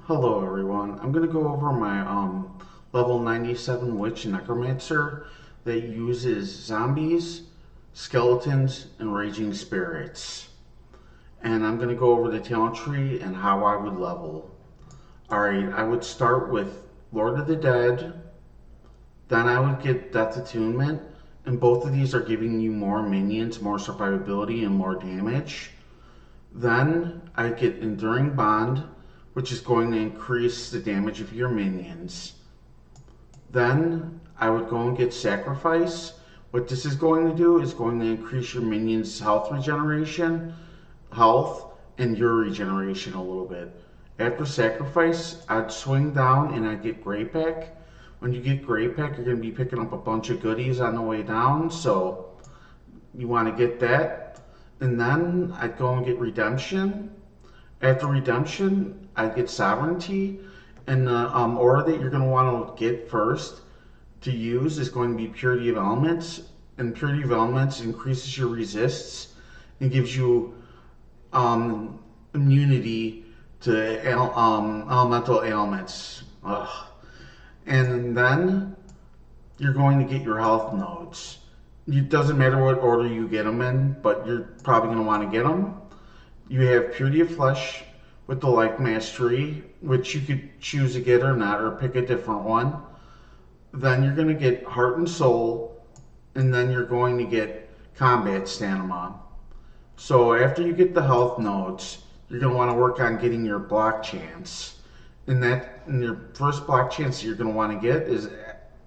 Hello everyone. I'm going to go over my level 97 Witch Necromancer that uses zombies, skeletons, and raging spirits. And I'm going to go over the talent tree and how I would level. Alright, I would start with Lord of the Dead, then I would get Death Attunement, and both of these are giving you more minions, more survivability, and more damage. Then I get Enduring Bond, which is going to increase the damage of your minions. Then I would go and get Sacrifice. What this is going to do is going to increase your minions' health regeneration, and your regeneration a little bit. After Sacrifice, I'd swing down and I'd get Great Pack. When you get Great Pack, you're going to be picking up a bunch of goodies on the way down, so you want to get that. And then I'd go and get Redemption. After Redemption, I'd get Sovereignty. And the aura that you're going to want to get first to use is going to be Purity of Elements. And Purity of Elements increases your resists and gives you immunity to elemental ailments. Ugh. And then you're going to get your health nodes. It doesn't matter what order you get them in, but you're probably going to want to get them. You have Purity of Flesh with the Life Mastery, which you could choose to get or not, or pick a different one. Then you're going to get Heart and Soul, and then you're going to get Combat Stamina. So after you get the health nodes, you're going to want to work on getting your block chance. And your first block chance you're going to want to get is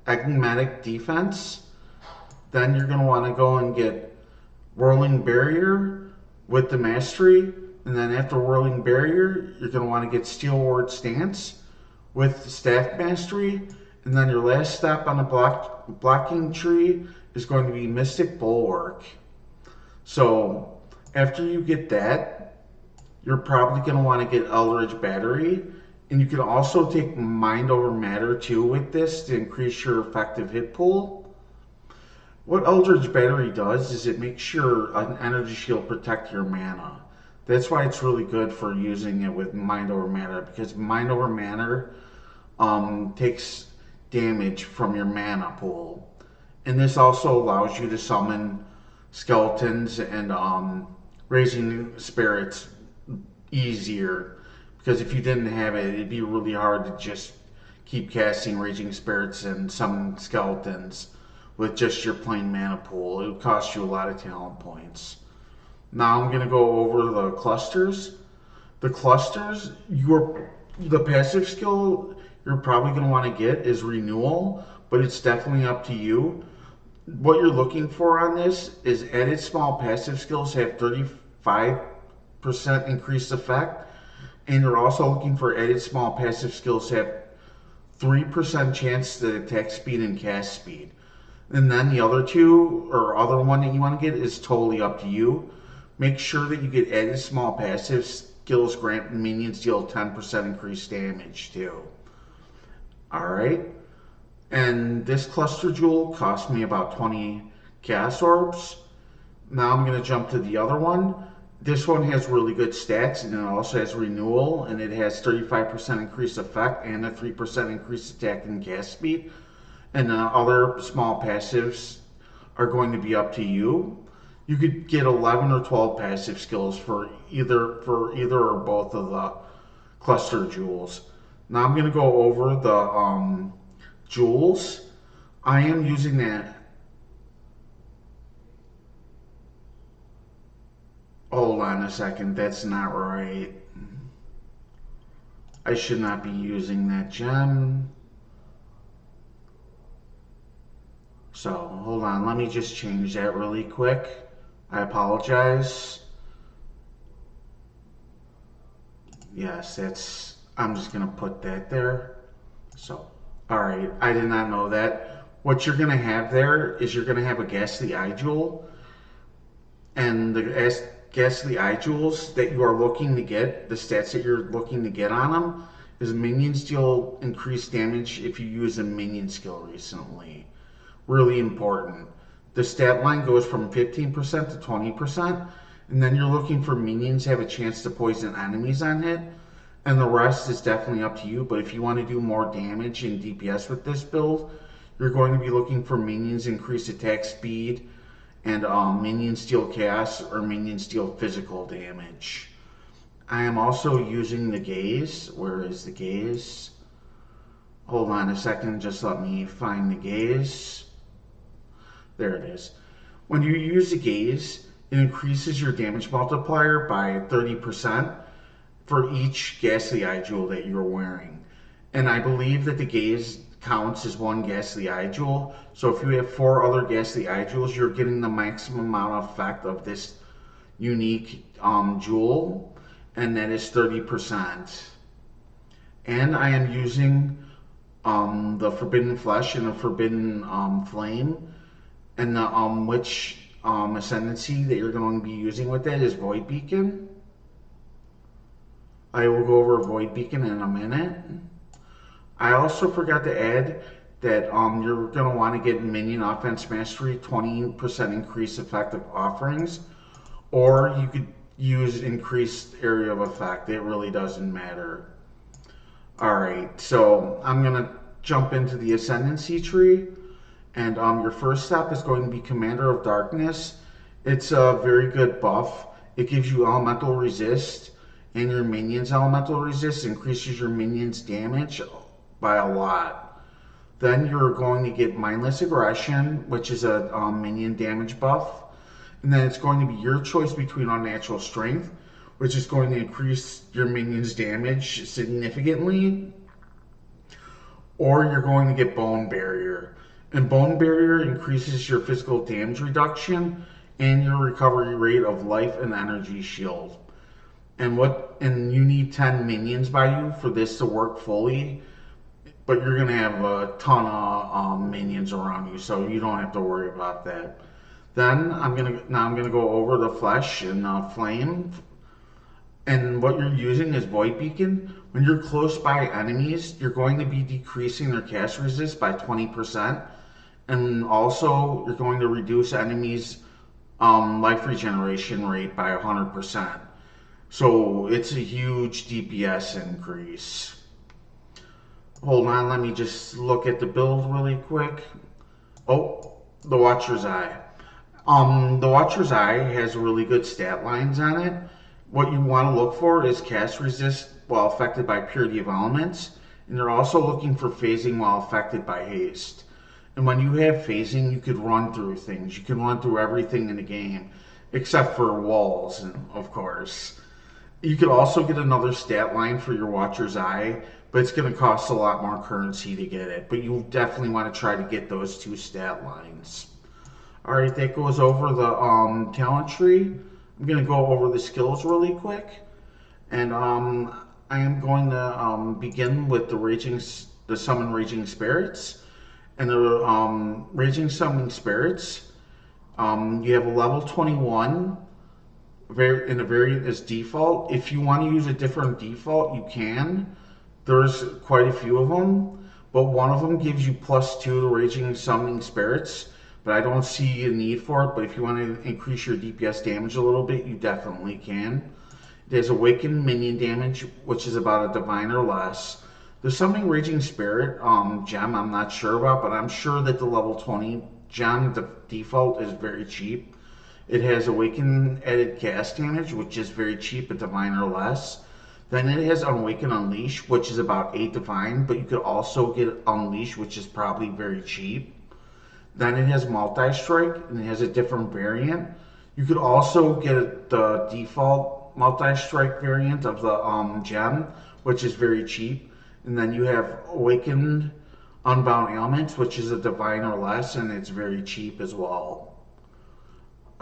Enigmatic Defense. Then you're going to want to go and get Whirling Barrier with the Mastery. And then after Whirling Barrier, you're going to want to get Steel Ward Stance with the Staff Mastery. And then your last step on the blocking tree is going to be Mystic Bulwark. So after you get that, you're probably going to want to get Eldritch Battery. And you can also take Mind Over Matter too with this to increase your effective hit pool. What Eldritch Battery does is it makes your energy shield protect your mana. That's why it's really good for using it with Mind Over Matter, because Mind Over Matter takes damage from your mana pool. And this also allows you to summon skeletons and raising spirits easier. Because if you didn't have it, it'd be really hard to just keep casting Raging Spirits and summon skeletons with just your plain mana pool. It would cost you a lot of talent points. Now I'm going to go over the clusters. The clusters, the passive skill you're probably going to want to get is Renewal, but it's definitely up to you. What you're looking for on this is added small passive skills have 35% increased effect. And you're also looking for added small passive skills have 3% chance to attack speed and cast speed. And then the other two, or other one that you want to get is totally up to you. Make sure that you get added small passive skills grant minions deal 10% increased damage too. Alright. And this cluster jewel cost me about 20 Chaos Orbs. Now I'm going to jump to the other one. This one has really good stats, and it also has Renewal, and it has 35% increased effect and a 3% increased attack and cast speed. And other small passives are going to be up to you. You could get 11 or 12 passive skills for either or both of the cluster jewels. Now I'm going to go over the jewels. I am using that. Hold on a second, that's not right. I should not be using that gem. So, hold on, let me just change that really quick. I apologize. Yes, I'm just gonna put that there. So, alright, I did not know that. What you're gonna have there is you're gonna have a Ghastly Eye Jewel. And the Ghastly Eye Jewels that you are looking to get, the stats that you're looking to get on them, is minions deal increased damage if you use a minion skill recently. Really important. The stat line goes from 15% to 20%, and then you're looking for minions to have a chance to poison enemies on hit. and the rest is definitely up to you. But if you want to do more damage and DPS with this build, you're going to be looking for minions increased attack speed, and minions deal chaos or minions deal physical damage. I am also using the gaze. Where is the gaze? Hold on a second, just let me find the gaze. There it is. When you use the gaze, it increases your damage multiplier by 30% for each ghastly eye jewel that you're wearing. And I believe that the gaze counts as one ghastly eye jewel. So if you have 4 other ghastly eye jewels, you're getting the maximum amount of effect of this unique jewel, and that is 30%. And I am using the Forbidden Flesh and the Forbidden Flame, and the Witch Ascendancy that you're going to be using with that is Void Beacon. I will go over Void Beacon in a minute. I also forgot to add that you're going to want to get Minion Offense Mastery, 20% increased effective offerings, or you could use increased area of effect. It really doesn't matter. Alright, so I'm going to jump into the Ascendancy tree, and your first step is going to be Commander of Darkness. It's a very good buff. It gives you elemental resist, and your minions elemental resist increases your minions damage by a lot. Then you're going to get Mindless Aggression, which is a minion damage buff. And then it's going to be your choice between Unnatural Strength, which is going to increase your minions damage significantly, or you're going to get Bone Barrier. And Bone Barrier increases your physical damage reduction and your recovery rate of life and energy shield. And you need 10 minions by you for this to work fully, but you're going to have a ton of minions around you, so you don't have to worry about that. Then I'm gonna go over the Flesh and Flame, and what you're using is Void Beacon. When you're close by enemies, you're going to be decreasing their cast resist by 20%, and also you're going to reduce enemies' life regeneration rate by 100%. So it's a huge DPS increase. Hold on, let me just look at the build really quick. Oh, the Watcher's Eye. The Watcher's Eye has really good stat lines on it. What you want to look for is cast resist while affected by Purity of Elements, and you're also looking for phasing while affected by haste. And when you have phasing, you could run through things. You can run through everything in the game, except for walls, of course. You could also get another stat line for your Watcher's Eye, but it's going to cost a lot more currency to get it. But you definitely want to try to get those 2 stat lines. Alright, that goes over the talent tree. I'm going to go over the skills really quick. And I am going to begin with the Summon Raging Spirits. And the Raging Summoning Spirits, you have a level 21 in a variant as default. If you want to use a different default, you can. There's quite a few of them, but one of them gives you +2 to Raging Summoning Spirits, but I don't see a need for it. But if you want to increase your DPS damage a little bit, you definitely can. There's Awakened Minion damage, which is about a Divine or less. The Summoning Raging Spirit gem I'm not sure about, but I'm sure that the level 20 gem, the default, is very cheap. It has Awakened added cast damage, which is very cheap, a Divine or less. Then it has Awaken Unleash, which is about 8 Divine, but you could also get Unleash, which is probably very cheap. Then it has Multi-Strike, and it has a different variant. You could also get the default Multi-Strike variant of the gem, which is very cheap. And then you have Awakened Unbound Ailments, which is a Divine or less, and it's very cheap as well.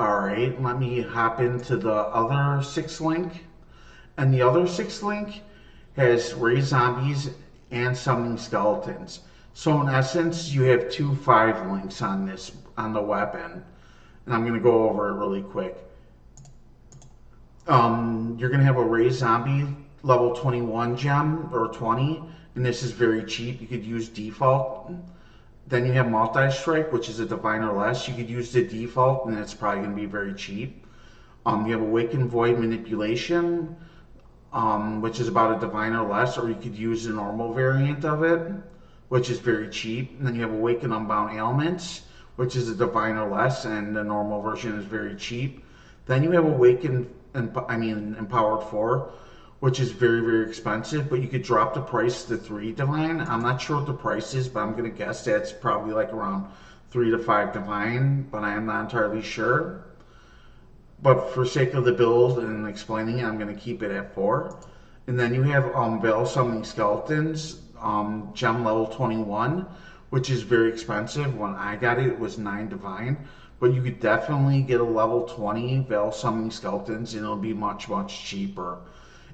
Alright, let me hop into the other 6th link. And the other 6th link has Raise Zombies and Summoning Skeletons. So in essence, you have 2 5 links on the weapon. And I'm going to go over it really quick. You're going to have a Raise Zombie level 21 gem, or 20, and this is very cheap. You could use default. Then you have Multi-Strike, which is a Divine or less. You could use the default, and it's probably going to be very cheap. You have Awakened Void Manipulation, which is about a divine or less, or you could use the normal variant of it, which is very cheap. And then you have Awaken Unbound Ailments, which is a divine or less, and the normal version is very cheap. Then you have Awaken, Empowered 4, which is very, very expensive, but you could drop the price to 3 divine. I'm not sure what the price is, but I'm going to guess that's probably like around 3 to 5 divine, but I am not entirely sure. But for sake of the build and explaining it, I'm going to keep it at 4. And then you have Veil Summoning Skeletons, gem level 21, which is very expensive. When I got it, it was 9 divine. But you could definitely get a level 20 Veil Summoning Skeletons, and it'll be much, much cheaper.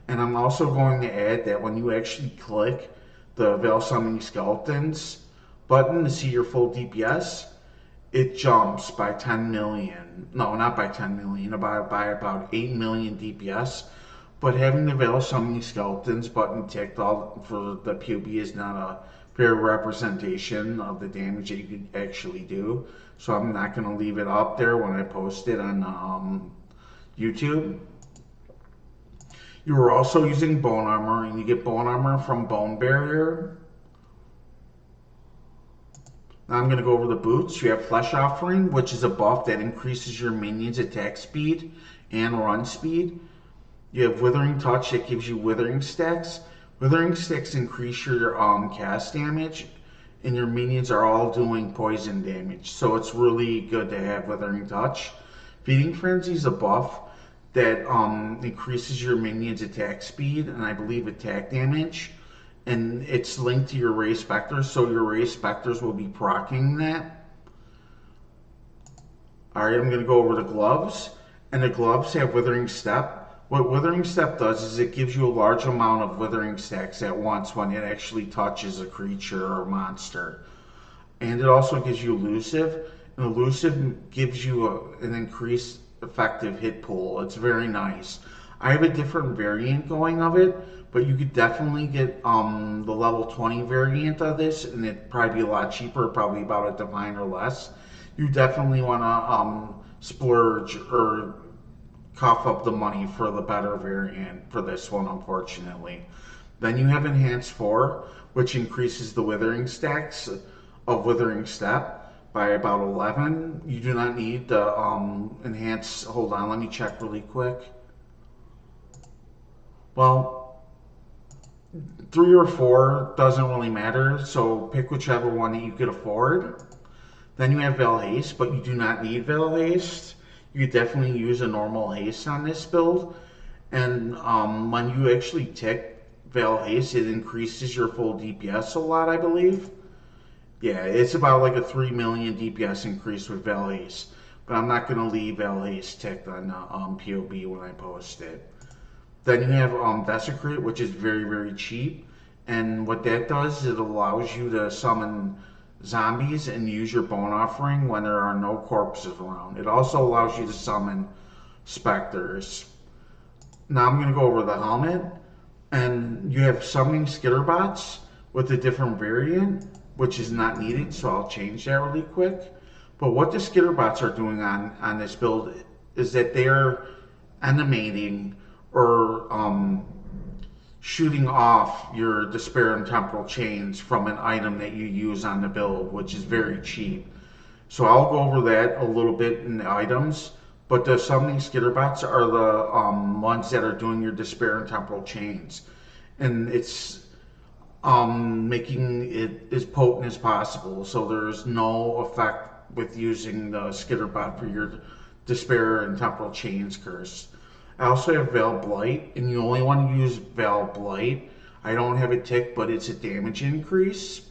And I'm also going to add that when you actually click the Veil Summoning Skeletons button to see your full DPS, it jumps by 10 million. No, not by 10 million, by about 8 million DPS. But having the Veil Summoning Skeletons button ticked all for the PoB is not a fair representation of the damage that you can actually do. So I'm not going to leave it up there when I post it on YouTube. You are also using Bone Armor, and you get Bone Armor from Bone Barrier. Now I'm going to go over the boots. You have Flesh Offering, which is a buff that increases your minions' attack speed and run speed. You have Withering Touch that gives you Withering Stacks. Withering Stacks increase your cast damage, and your minions are all doing poison damage. So it's really good to have Withering Touch. Feeding Frenzy is a buff that increases your minions' attack speed and I believe attack damage. And it's linked to your Ray Spectres, so your Ray Spectres will be proccing that. Alright, I'm going to go over the gloves. And the gloves have Withering Step. What Withering Step does is it gives you a large amount of Withering Stacks at once when it actually touches a creature or monster. And it also gives you Elusive. And Elusive gives you an increased effective hit pool. It's very nice. I have a different variant going of it, but you could definitely get the level 20 variant of this, and it'd probably be a lot cheaper, probably about a divine or less. You definitely want to splurge or cough up the money for the better variant for this one, unfortunately. Then you have Enhanced 4, which increases the Withering Stacks of Withering Step by about 11. You do not need the enhance. Hold on, let me check really quick. Well, 3 or 4 doesn't really matter, so pick whichever one that you could afford. Then you have Veil Haste, but you do not need Veil Haste. You could definitely use a normal haste on this build. And when you actually tick Veil Haste, it increases your full DPS a lot, I believe. Yeah, it's about like a 3 million DPS increase with Veil Haste. But I'm not going to leave Veil Haste ticked on PoB when I post it. Then you have Desecrate, which is very, very cheap. And what that does, it allows you to summon zombies and use your Bone Offering when there are no corpses around. It also allows you to summon Spectres. Now I'm going to go over the helmet. And you have Summoning Skitterbots with a different variant, which is not needed, so I'll change that really quick. But what the Skitterbots are doing on this build is that they're animating or shooting off your Despair and Temporal Chains from an item that you use on the build, which is very cheap. So I'll go over that a little bit in the items, but the Summoning Skitterbots are the ones that are doing your Despair and Temporal Chains. And it's making it as potent as possible, so there's no effect with using the Skitterbot for your Despair and Temporal Chains curse. I also have Veil Blight, and you only want to use Veil Blight. I don't have it ticked, but it's a damage increase.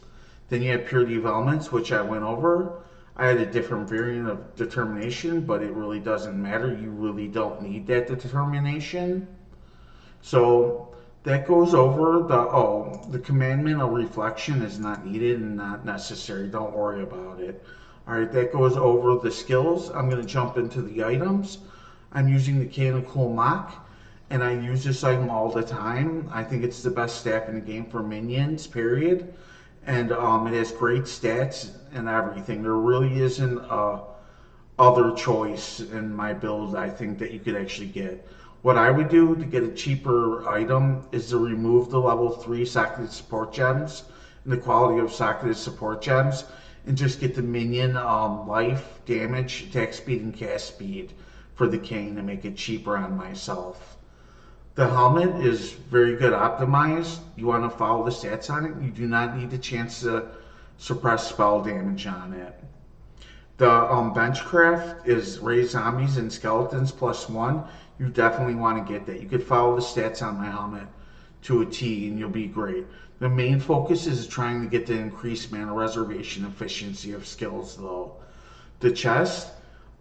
Then you have Purity of Elements, which I went over. I had a different variant of Determination, but it really doesn't matter. You really don't need that Determination. So that goes over the Commandment of Reflection is not needed and not necessary. Don't worry about it. Alright, that goes over the skills. I'm going to jump into the items. I'm using the Canonical Mock, and I use this item all the time. I think it's the best staff in the game for minions, period. And it has great stats and everything. There really isn't a other choice in my build, I think, that you could actually get. What I would do to get a cheaper item is to remove the level 3 socketed support gems and the quality of socketed support gems, and just get the minion life, damage, attack speed, and cast speed for the king to make it cheaper on myself. The helmet is very good optimized. You want to follow the stats on it. You do not need a chance to suppress spell damage on it. The benchcraft is raise zombies and skeletons +1. You definitely want to get that. You could follow the stats on my helmet to a T and you'll be great. The main focus is trying to get the increased mana reservation efficiency of skills though. The chest,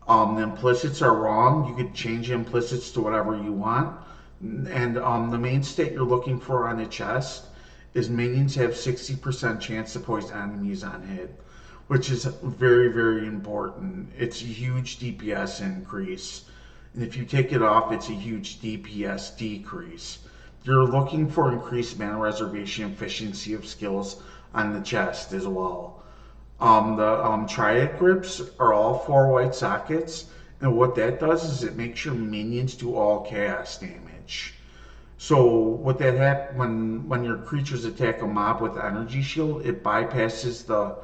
the implicits are wrong. You could change the implicits to whatever you want. And the main stat you're looking for on the chest is minions have 60% chance to poison enemies on hit, which is very, very important. It's a huge DPS increase. And if you take it off, it's a huge DPS decrease. You're looking for increased mana reservation efficiency of skills on the chest as well. The triad grips are all 4 white sockets, and what that does is it makes your minions do all chaos damage. So what that happens when your creatures attack a mob with energy shield, it bypasses the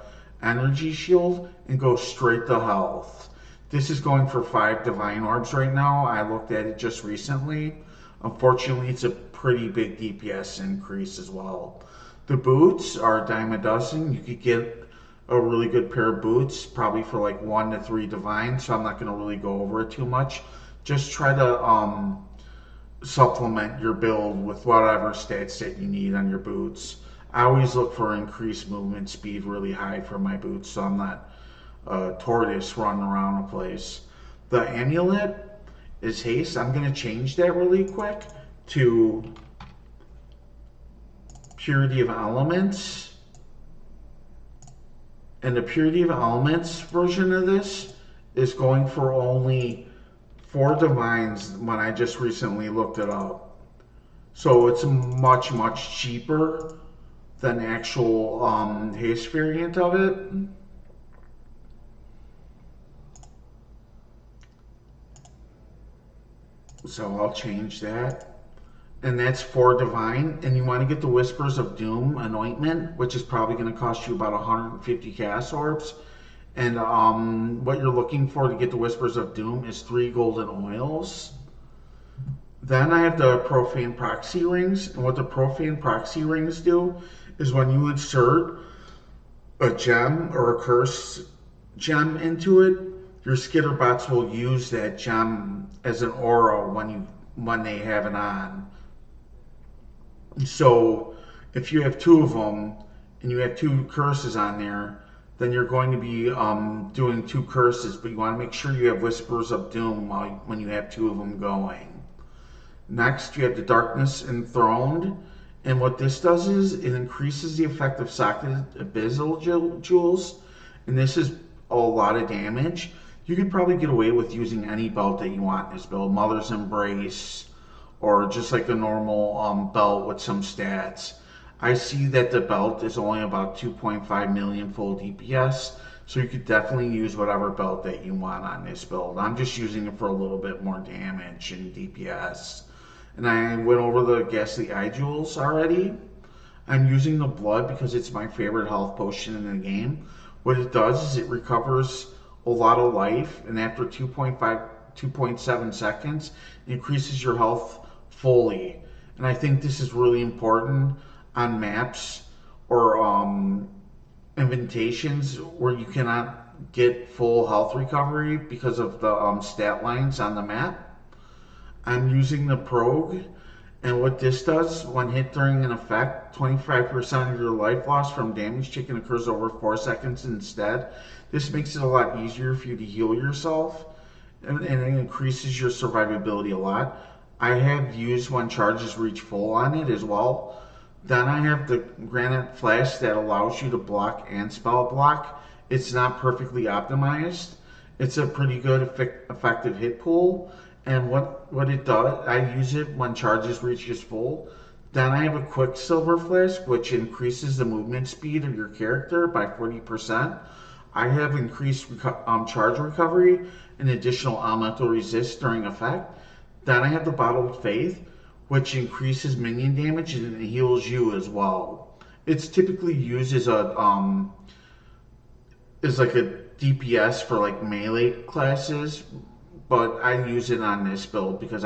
energy shield and goes straight to health. This is going for 5 divine orbs right now. I looked at it just recently. Unfortunately, it's a pretty big DPS increase as well. The boots are a dime a dozen. You could get a really good pair of boots, probably for like 1 to 3 divine, so I'm not going to really go over it too much. Just try to supplement your build with whatever stats that you need on your boots. I always look for increased movement speed really high for my boots, so I'm not a tortoise running around a place. The amulet is haste. I'm going to change that really quick to purity of elements. And the purity of elements version of this is going for only 4 divines when I just recently looked it up. So it's much, much cheaper than the actual haste variant of it. So I'll change that. And that's 4 divine. And you want to get the Whispers of Doom anointment, which is probably going to cost you about 150 chaos orbs. And what you're looking for to get the Whispers of Doom is 3 golden oils. Then I have the Profane Proxy Rings. And what the Profane Proxy Rings do is when you insert a gem or a curse gem into it, your skitter bots will use that gem as an aura when they have it on. So if you have 2 of them and you have 2 curses on there, then you're going to be doing 2 curses, but you want to make sure you have Whispers of Doom when you have 2 of them going. Next, you have the Darkness Enthroned, and what this does is it increases the effect of socketed Abyssal Jewels, and this is a lot of damage. You could probably get away with using any belt that you want in this build, Mother's Embrace, or just like a normal belt with some stats. I see that the belt is only about 2.5 million full DPS, so you could definitely use whatever belt that you want on this build. I'm just using it for a little bit more damage and DPS. And I went over the Ghastly Eye Jewels already. I'm using the Blood because it's my favorite health potion in the game. What it does is it recovers a lot of life, and after 2.7 seconds, it increases your health fully. And I think this is really important on maps or invitations where you cannot get full health recovery because of the stat lines on the map. I'm using the Progue, and what this does, when hit during an effect, 25% of your life loss from damage taken occurs over 4 seconds instead. This makes it a lot easier for you to heal yourself, and it increases your survivability a lot. I have used when charges reach full on it as well. Then I have the Granite Flash that allows you to block and spell block. It's not perfectly optimized. It's a pretty good effective hit pool. And what it does, I use it when charges reaches full. Then I have a Quicksilver Flask, which increases the movement speed of your character by 40%. I have increased charge recovery and additional elemental resist during effect. Then I have the Bottled Faith, which increases minion damage and it heals you as well. It's typically used as like a DPS for like melee classes, but I use it on this build because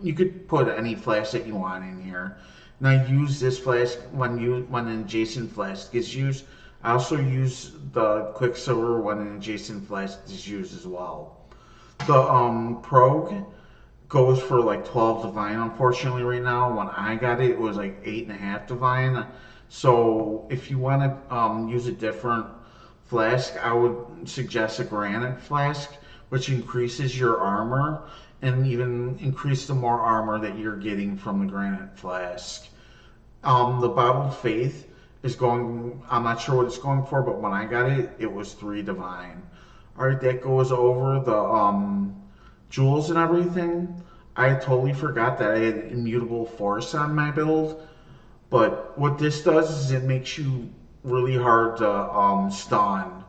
you could put any flask that you want in here. And I use this flask when an adjacent flask gets used. I also use the Quicksilver when an adjacent flask is used as well. The Progue goes for like 12 divine. Unfortunately, right now when I got it, it was like 8.5 divine. So if you want to use a different flask, I would suggest a granite flask, which increases your armor and even increase the more armor that you're getting from the granite flask. The Bottled Faith is going, I'm not sure what it's going for, but when I got it, it was 3 divine. Alright, that goes over the jewels and everything. I totally forgot that I had immutable force on my build, but what this does is it makes you really hard to stun.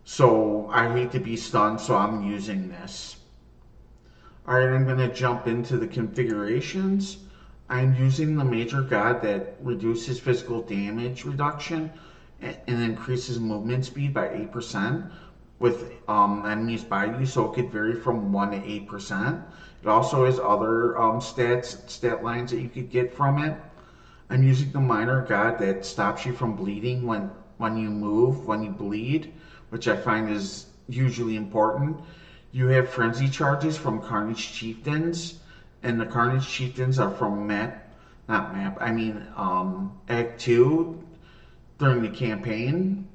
So I hate to be stunned, so I'm using this. Alright, I'm going to jump into the configurations. I'm using the Major God that reduces physical damage reduction and increases movement speed by 8% with enemies by you, so it could vary from 1 to 8%. It also has other stat lines that you could get from it. I'm using the Minor God that stops you from bleeding when you move, when you bleed, which I find is hugely important. You have frenzy charges from Carnage Chieftains, and the Carnage Chieftains are from Act 2 during the campaign.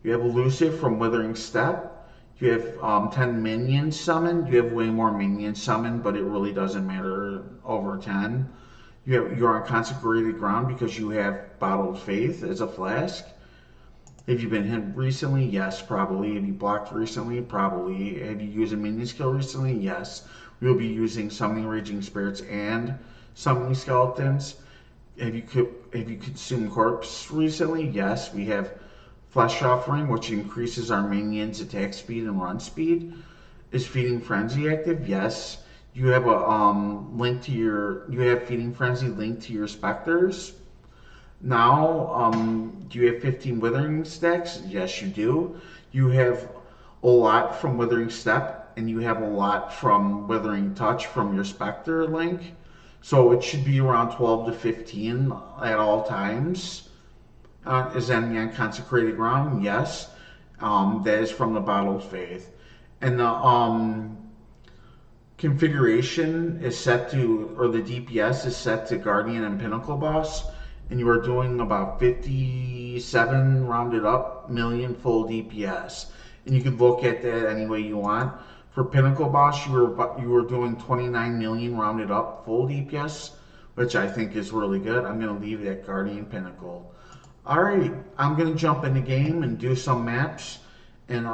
You have Elusive from Withering Step. You have 10 minions summoned. You have way more minions summoned, but it really doesn't matter over 10. You're on Consecrated Ground because you have Bottled Faith as a flask. Have you been hit recently? Yes, probably. Have you blocked recently? Probably. Have you used a minion skill recently? Yes. We'll be using Summoning Raging Spirits and Summoning Skeletons. Have you consumed Corpse recently? Yes. We have Flesh Offering, which increases our minions' attack speed and run speed. Is Feeding Frenzy active? Yes. You have Feeding Frenzy linked to your Spectres. Now, do you have 15 Withering stacks? Yes, you do. You have a lot from Withering Step, and you have a lot from Withering Touch from your Spectre link. So it should be around 12 to 15 at all times. Is enemy on Consecrated Ground? Yes. That is from the Bottled Faith. And the configuration is set to, or the DPS is set to Guardian and Pinnacle Boss. And you are doing about 57 rounded up million full DPS. And you could look at that any way you want. For Pinnacle Boss, you were doing 29 million rounded up full DPS, which I think is really good. I'm going to leave it at Guardian Pinnacle. Alright, I'm going to jump in the game and do some maps. And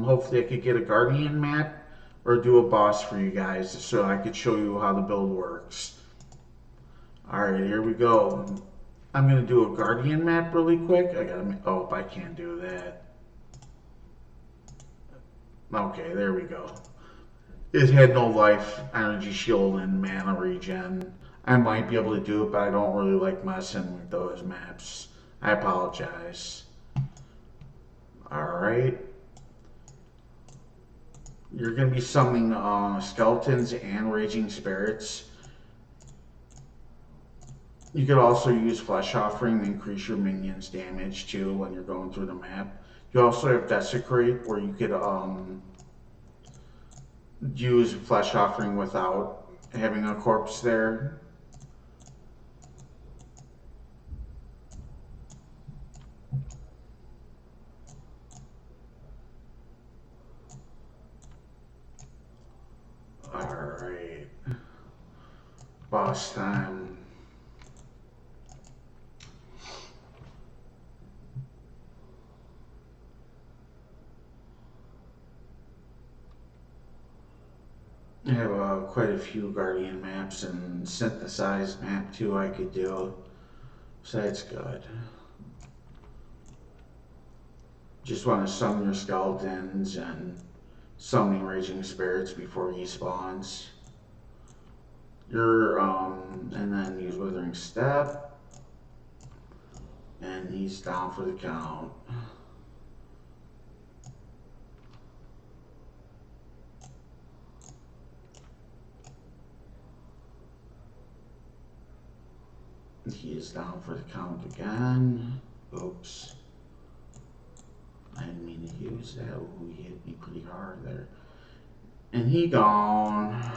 hopefully I could get a Guardian map or do a boss for you guys so I could show you how the build works. Alright, here we go. I'm going to do a Guardian map really quick. I can't do that. Okay, there we go. It had no life, energy shield, and mana regen. I might be able to do it, but I don't really like messing with those maps. I apologize. Alright. You're going to be summoning skeletons and raging spirits. You could also use Flesh Offering to increase your minions' damage too when you're going through the map. You also have Desecrate where you could use Flesh Offering without having a corpse there. Alright. Boss time. I have quite a few Guardian maps and synthesized map too I could do, so that's good. Just want to summon your skeletons and summoning raging spirits before he spawns. And then use Withering Step. And he's down for the count. He is down for the count again. Oops. I didn't mean to use that. Ooh, he hit me pretty hard there. And he gone.